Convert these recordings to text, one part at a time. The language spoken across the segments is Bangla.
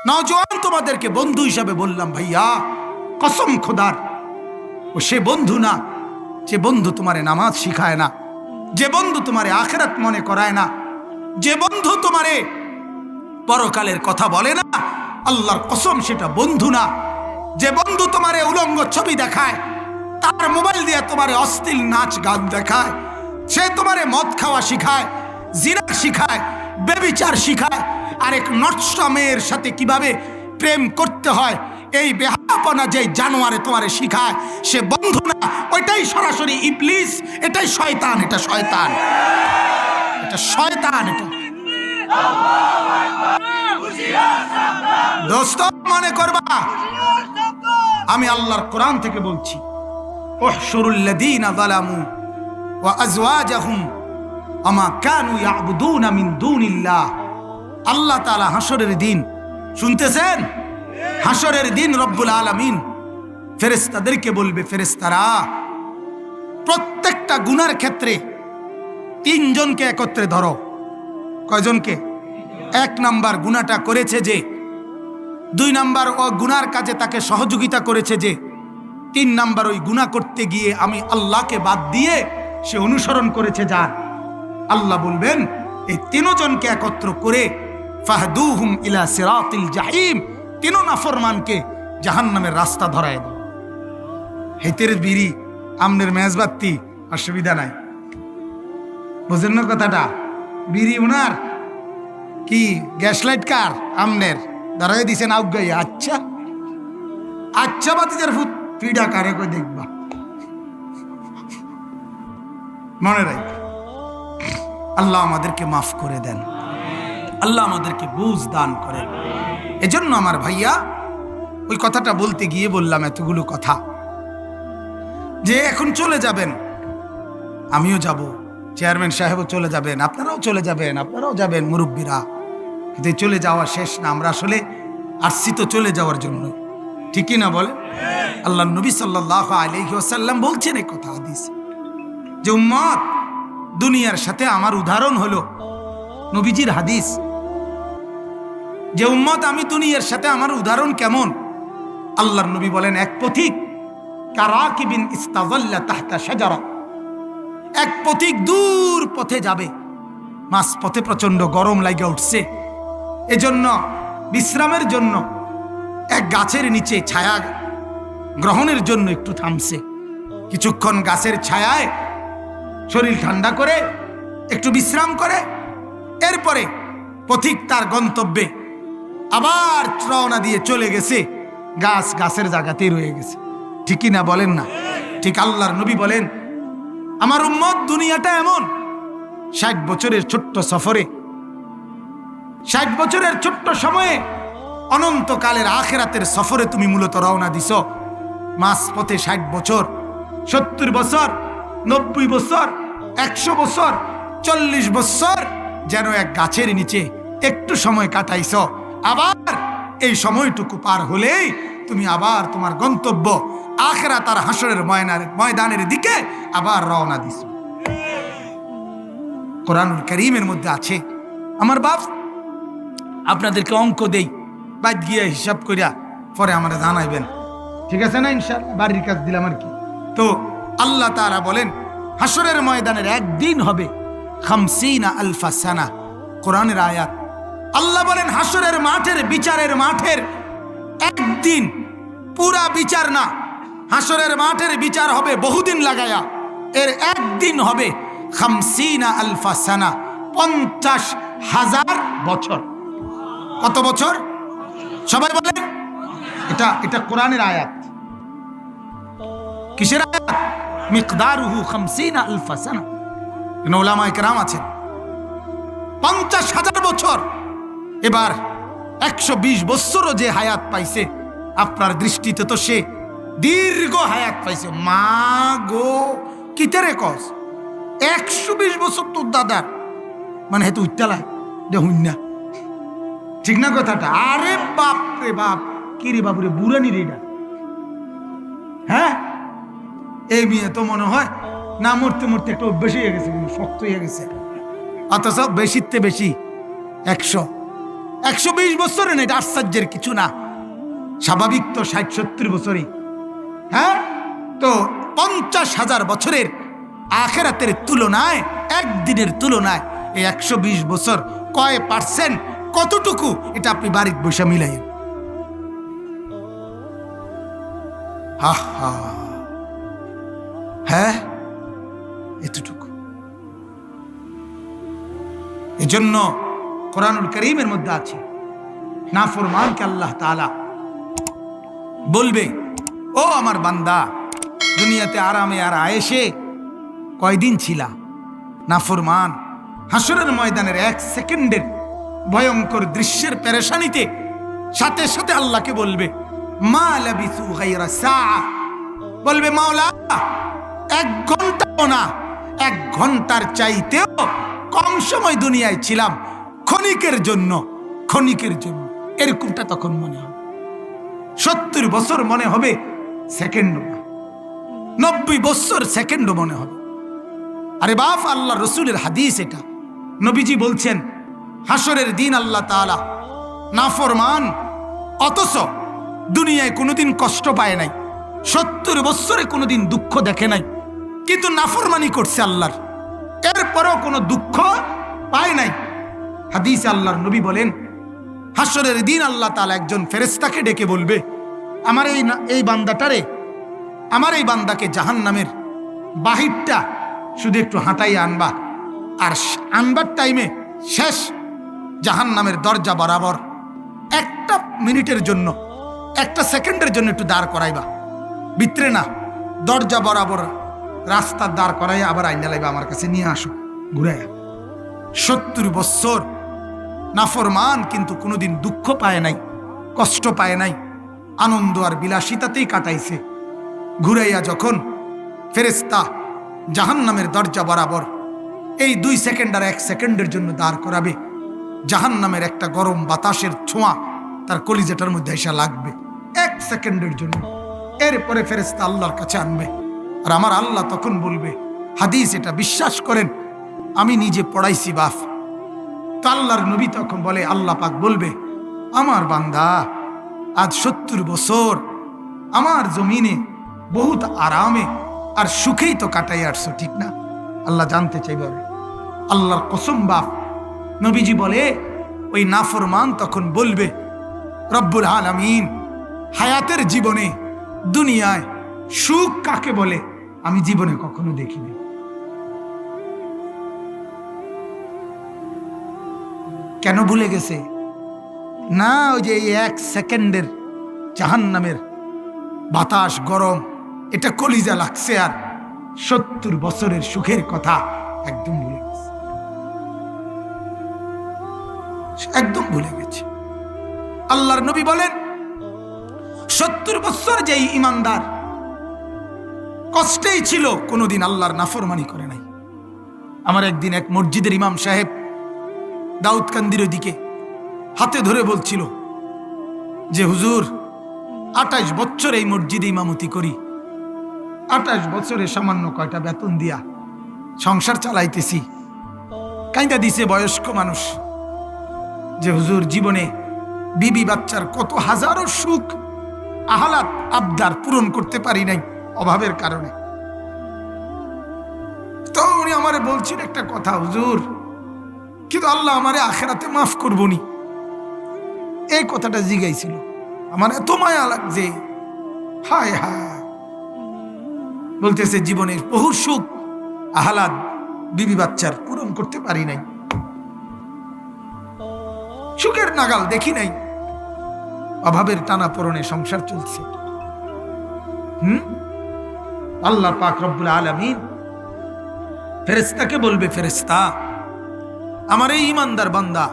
নওজোয়ান তোমাদেরকে বন্ধু হিসাবে বললাম ভাইয়া, কসম খোদার, ও সে বন্ধু না যে বন্ধু তোমারে নামাজ শিখায় না, যে বন্ধু তোমারে আখিরাত মনে করায় না, যে বন্ধু তোমারে পরকালের কথা বলে না, আল্লাহর কসম সেটা বন্ধু না। যে বন্ধু তোমারে উলঙ্গ ছবি দেখায়, তার মোবাইল দিয়ে তোমারে অশ্লীল নাচ গান দেখায়, সে তোমারে মদ খাওয়া শিখায়, জিনা শিখায়, বেবিচার শিখায়, আরেক নষ্ট মেয়ের সাথে কিভাবে প্রেম করতে হয়, এই বেহায়াপনা যে জানোয়ারে তোমারে শিখায়, সে বন্ধু না, ওইটাই সরাসরি ইবলিস, এটাই শয়তান, এটা শয়তান, এটা শয়তান, এটা। দোস্ত মনে করবা, আমি আল্লাহর কোরআন থেকে বলছি, উহশুরুল্লাযীনা যালামু ওয়া আজওয়াজাহুম আমা কানু ইয়াবুদুনা মিন দুনিল্লাহ। আল্লাহ তাআলা হাসরের দিন, শুনতেছেন? হাসরের দিন রব্বুল আলামিন ফেরেশতাদেরকে বলবে, ফেরেশতারা প্রত্যেকটা গুনার ক্ষেত্রে তিনজনকে একত্রে ধরো। কয়জনকে? এক নাম্বার গুনাহটা করেছে যে, দুই নাম্বার ও গুনার কাজে তাকে সহযোগিতা করেছে যে, তিন নাম্বার ওই গুনাহ করতে গিয়ে আমি আল্লাহকে বাদ দিয়ে সে অনুসরণ করেছে যার। আল্লাহ বলবেন এই তিনজনকে একত্র করে ফাহদুহুম ইলা সিরাতিল জাহিম, তিন নাফরমানকে জাহান্নামের রাস্তা ধরায় দাও। হেতের বিড়ি আমনের মেজবাতি, অসুবিধা নাই, বুঝেন না কথাটা? বিড়ি উনার কি গ্যাস লাইট কার আমনের ধরাই দিছেন আউগাই। আচ্ছা আচ্ছা বাতিজার ফুট পিডা কারে কই দেখবা, মনে রাখ। আল্লাহ আমাদেরকে মাফ করে দেন, আল্লাহ আমাদেরকে বুঝ দান করেন। এজন্য আমার ভাইয়া ওই কথাটা বলতে গিয়ে বললাম এতগুলো কথা, যে এখন চলে যাবেন, আমিও যাব, চেয়ারম্যান সাহেবও চলে যাবেন, আপনারাও চলে যাবেন, আপনারাও যাবেন, মুরব্বীরা। কিন্তু চলে যাওয়া শেষ না, আমরা আসলে আসছি তো চলে যাওয়ার জন্য, ঠিকই না বলে? আল্লাহ নবী সাল্লাল্লাহু আলাইহি ওয়াসাল্লাম বলছেন এই কথা হাদিসে, যে উম্মত দুনিয়ার সাথে আমার উদাহরণ হলো, নবীজির হাদিস, যে উম্মত আমি দুনিয়ার সাথে আমার উদাহরণ কেমন? আল্লাহর নবী বলেন, এক পথিক কারাকিবিন ইস্তাযাল্লা তাহতা শাজারা, এক পথিক দূর পথে যাবে, মাঝ পথে প্রচন্ড গরম লাগে উঠছে, এজন্য বিশ্রামের জন্য এক গাছের নিচে ছায়া গ্রহণের জন্য একটু থামছে, কিছুক্ষণ গাছের ছায়ায় শরীর ঠান্ডা করে একটু বিশ্রাম করে, এরপরে পথিক তার গন্তব্যে আবার রওনা দিয়ে চলে গেছে, গাছ গাছের জায়গাতেই রয়ে গেছে, ঠিকই না বলেন না? ঠিক আল্লাহর নবী বলেন, আমার উম্মত দুনিয়াটা এমন 60 বছরের ছোট্ট সফরে, 60 বছরের ছোট্ট সময়ে অনন্তকালের আখিরাতের সফরে তুমি মূলত রওনা দিছ। মাঝ পথে 60 বছর, 70 বছর, 90 বছর, 100 বছর, 40 বছর যেন এক গাছের নিচে একটু সময় কাটাইছ, আবার এই সময়টুকু পার হলেই তুমি আবার তোমার গন্তব্য আখিরাত আর হাসরের ময়দানের দিকে আবার রওনা দিছ। কোরআনুল কারীমের মধ্যে আছে, আমার বাপ আপনাদেরকে অঙ্ক দেই, বাদ গিয়ে হিসাব করিয়া পরে আমরা জানাইবেন, ঠিক আছে না? ইনশাআল্লাহ বাড়ির কাজ দিলাম আর কি। তো আল্লাহ তাআলা বলেন হাসরের ময়দানের একদিন হবে 50 আলফা সানা, কোরআনের আয়াত। আল্লাহ বলেন হাসরের মাঠের বিচারের মাঠের একদিন, পুরা বিচার না, হাসরের মাঠের বিচার হবে বহুদিন লাগায়া, এর একদিন হবে 50 আলফা সানা, 50,000 বছর। কত বছর? সবাই বলেন। এটা কোরআনের আয়াত। কিসের আয়াত? মিকদারুহু 50 আলফা সানা। উলামায়ে কেরাম আছেন 50,000 বছর। এবার 120 বছরও যে হায়াত পাইছে, আপনার দৃষ্টিতে তো সে দীর্ঘ হায়াত পাইছে। মা গো, কিতেরে কস 120 বছর তোর দাদার, মানে হেতু উত্তালা দেখুন না, ঠিক না কথাটা? আরে বাপ রে বাপ, কি রে বাবুরে, বুড়ানি রে এটা। হ্যাঁ, এই মেয়ে তো মনে হয় না মরতে মরতে একটু অভ্যেস হয়ে গেছে, শক্ত হয়ে গেছে। অথচ বেশিতে বেশি 100 120 বছরে না, এটা আশ্চর্যের কিছু না। স্বাভাবিক তো 60-70 বছরই। হ্যাঁ, তো 50,000 বছরের আখিরাতের তুলনায়, একদিনের তুলনায় এই 120 বছর কয় পার্সেন্ট, কতটুকু, এটা আপনি বাড়িতে বসে মিলাই। হ্যাঁ, এতটুকু। এজন্য কোরআনুল কারীমের মধ্যে আছে, নাফরমানকে আল্লাহ তাআলা বলবে, ও আমার বান্দা, দুনিয়াতে আরামে আর আয়েশে কয়দিন ছিলা? নাফরমান হাসরের ময়দানের 1 সেকেন্ডের ভয়ঙ্কর দৃশ্যের পেরেশানিতে সাথে সাথে আল্লাহকে বলবে, মা লাবিসু গায়রা সাআ, বলবে মাওলা 1 ঘন্টাও না, 1 ঘন্টার চাইতেও কম সময় দুনিয়ায় ছিলাম, ক্ষণিকের জন্য, ক্ষণিকের জন্য। এরকমটা তখন মনে হবে। 70 বছর মনে হবে সেকেন্ডও না, 90 বছর সেকেন্ডও মনে হবে। আরে বাপ, আল্লাহ রসুলের হাদিস এটা। নবীজি বলছেন, হাসরের দিন আল্লাহ তাআলা নাফরমান অথচ দুনিয়ায় কোনোদিন কষ্ট পায় নাই, 70 বছরে কোনোদিন দুঃখ দেখে নাই, কিন্তু নাফরমানি করছে আল্লাহর, এরপরও কোনো দুঃখ পায় নাই। হাদিসে আল্লাহর নবী বলেন, হাসরের দিন আল্লাহ তাআলা একজন ফেরেশতাকে ডেকে বলবে, আমার এই বান্দাটারে, আমার এই বান্দাকে জাহান্নামের বাহিরটা শুধু একটু হাঁটাই আনবা, আর আনবার টাইমে শেষ জাহান্নামের দরজা বরাবর 1 মিনিটের জন্য, 1 সেকেন্ডের জন্য একটু দাঁড় করাইবা, ভিতরে না, দরজা বরাবর রাস্তার দাঁড় করাই আবার আইনা লাইবা, আমার কাছে নিয়ে আসো ঘুরাইয়া। 70 বছর নাফরমান কিন্তু কোনোদিন দুঃখ পায় নাই, কষ্ট পায় নাই, আনন্দ আর বিলাসিতাতেই কাটাইছে। ঘুরাইয়া যখন ফেরেশতা জাহান্নামের দরজা বরাবর এই 2 সেকেন্ড আর 1 সেকেন্ডের জন্য দাঁড় করাবে, জাহান্নামের একটা গরম বাতাসের ছোঁয়া তার কলিজাটার মধ্যে এসে লাগবে 1 সেকেন্ডের জন্য। এরপরে ফেরেশতা আল্লাহর কাছে আনবে, আর আমার আল্লাহ তখন বলবে, হাদিস এটা, বিশ্বাস করেন আমি নিজে পড়াইছি বাপ। তো আল্লাহর নবী তখন বলে, আল্লাহ পাক বলবে, আমার বান্দা আজ 70 বছর আমার জমিনে বহুত আরামে আর সুখেই তো কাটাই আসছো, ঠিক না? আল্লাহ জানতে চাইবে। আল্লাহর কসম বাপ, নবীজি বলে, ওই নাফরমান তখন বলবে, রব্বুল আলামিন হায়াতের জীবনে, দুনিয়ায় সুখ কাকে বলে আমি জীবনে কখনো দেখিনি। কেন ভুলে গেছে? না, ওই যে 1 সেকেন্ডের জাহান্নামের বাতাস গরম, এটা কলিজা লাগছে, আর 70 বছরের সুখের কথা একদম ভুলে গেছে, একদম ভুলে গেছে। আল্লাহর নবী বলেন, 70 বছর যেই ইমানদার কষ্টেই ছিল, কোনোদিন আল্লাহর নাফরমানি করে নাই। আমার একদিন এক মসজিদের ইমাম সাহেব দাউদকান্দির দিকে হাতে ধরে বলছিল যে, হুজুর 28 বছর এই মসজিদে ইমামতি করি, 28 বছরে সামান্য কয়টা বেতন দিয়া সংসার চালাইতেছি। কাইন্দা দিছে বয়স্ক মানুষ যে, হুজুর জীবনে বিবি বাচ্চার কত হাজারো সুখ আহলাদ আবদার পূরণ করতে পারি নাই অভাবের কারণে। তো উনি আমারে বলছেন একটা কথা, হুজুর কিন্তু আল্লাহ আমারে আখেরাতে মাফ করবনি, এই কথাটা জিগাইছিল। আমার এত মায়া লাগছে, হায় হায়। বলতেছে জীবনের বহু সুখ আহলাদ বিবি বাচ্চার পূরণ করতে পারি নাই, সুখের নাগাল দেখি নাই, অভাবের টানা পড়নে সংসার চলছে। আল্লাহ পাক রব্বুল আলামিন ফেরেশতাকে বলবে, ফেরেশতা আমার এই ইমানদার বান্দা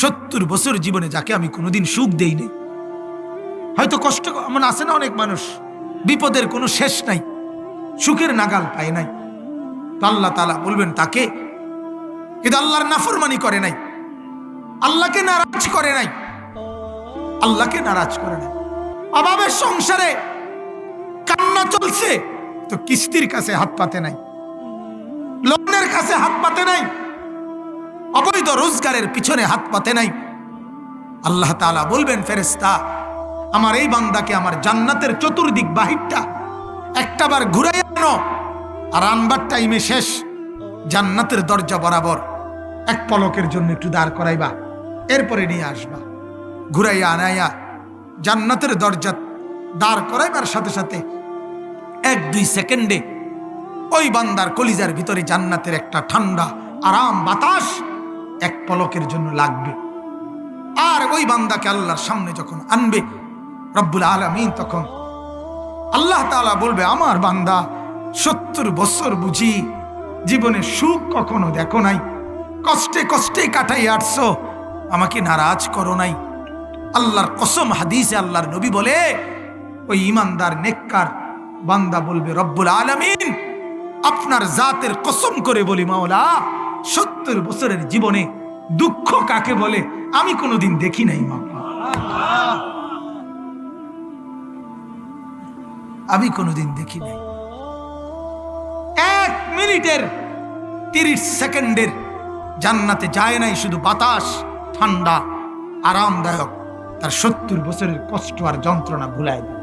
70 বছর জীবনে যাকে আমি কোনোদিন সুখ দেই নাই, হয়তো কষ্ট এমন আছে না, অনেক মানুষ বিপদের কোনো শেষ নাই, সুখের নাগাল পায় নাই। তো আল্লাহ তাআলা বলবেন তাকে, কিন্তু আল্লাহর নাফরমানি করে নাই, আল্লাহকে নারাজ করে নাই, আল্লাহকে নারাজ করে নাই, অভাবের সংসারে কান্না চলছে, তো কিস্তির কাছে হাত পাতে নাই, লোনের কাছে হাত পাতে নাই, অবৈধ রোজগারের পিছনে হাত পাতে নাই, আল্লাহ তাআলা বলবেন, ফেরেশতা আমার এই বান্দাকে আমার জান্নাতের চতুর্দিক বাহিরটা একটাবার ঘুরাই আনো, আর আনবার টাইমে শেষ, জান্নাতের দরজা বরাবর এক পলকের জন্য একটু দাঁড় করাইবা, এরপরে নিয়ে আসবা। ঘুরাইয়া আনাইয়া জান্নাতের দরজা দাঁড় করাইবার সাথে সাথে 1-2 সেকেন্ডে ওই বান্দার কলিজার ভিতরে জান্নাতের একটা ঠান্ডা আরাম বাতাস এক পলকের জন্য লাগবে। আর ওই বান্দাকে আল্লাহর সামনে যখন আনবে রব্বুল আলামিন, তখন আল্লাহ তাআলা বলবে, আমার বান্দা 70 বছর বুঝি জীবনে সুখ কখনো দেখো নাই, কষ্টে কষ্টে কাটাই আসছো, আমাকে নারাজ করো নাই। আল্লাহর কসম, হাদিসে আল্লাহর নবী বলে, ওই ইমানদার নেককার বান্দা বলবে, রব্বুল আলামিন আপনার জাতের কসম করে বলি মাওলা, 70 বছরের জীবনে দুঃখ কাকে বলে আমি কোনোদিন দেখি নাই মাওলা, আমি কোনোদিন দেখি নাই। 1 মিনিটের 30 সেকেন্ডের জান্নাতে যায় নাই শুধু বাতাস, ঠান্ডা, আরামদায়ক, তার 70 বছরের কষ্ট আর যন্ত্রণা ভুলায় দেয়।